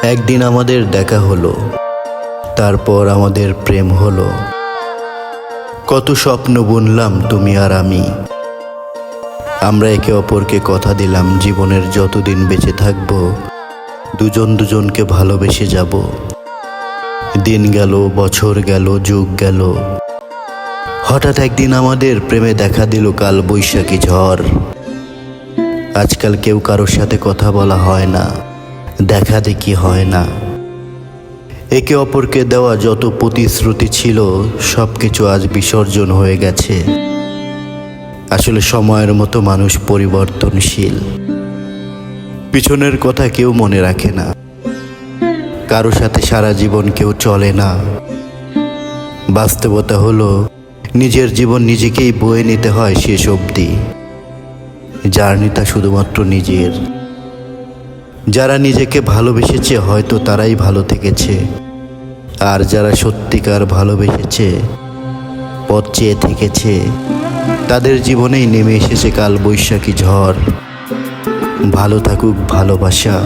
একদিন আমাদের দেখা হলো, তারপর আমাদের প্রেম হলো। কত স্বপ্ন বুনলাম তুমি আর আমি। আমরা একে অপরকে কথা দিলাম জীবনের যতদিন বেঁচে থাকবো দুজন দুজনকে ভালোবেসে যাব। দিন গেল, বছর গেল, যুগ গেল। হঠাৎ একদিন আমাদের প্রেমে দেখা দিল কাল বৈশাখী ঝড়। আজকাল কেউ কারোর সাথে কথা বলা হয় না, দেখা দেখি হয় না। একে অপরকে দেওয়া যত প্রতিশ্রুতি ছিল সবকিছু আজ বিসর্জন হয়ে গেছে। আসলে সময়ের মতো মানুষ পরিবর্তনশীল। পিছনের কথা কেউ মনে রাখে না, কারো সাথে সারা জীবন কেউ চলে না। বাস্তবতা হলো নিজের জীবন নিজেকেই বয়ে নিতে হয় শেষ অবধি। জার্নিটা শুধুমাত্র নিজের। যারা নিজেকে ভালোবেসেছে হয়তো তারাই ভালো থেকেছে, আর যারা সত্যিকার ভালোবেসেছে, পথ চেয়ে থেকেছে, তাদের জীবনেই নেমে এসেছে কাল বৈশাখী ঝড়। ভালো থাকুক ভালোবাসা।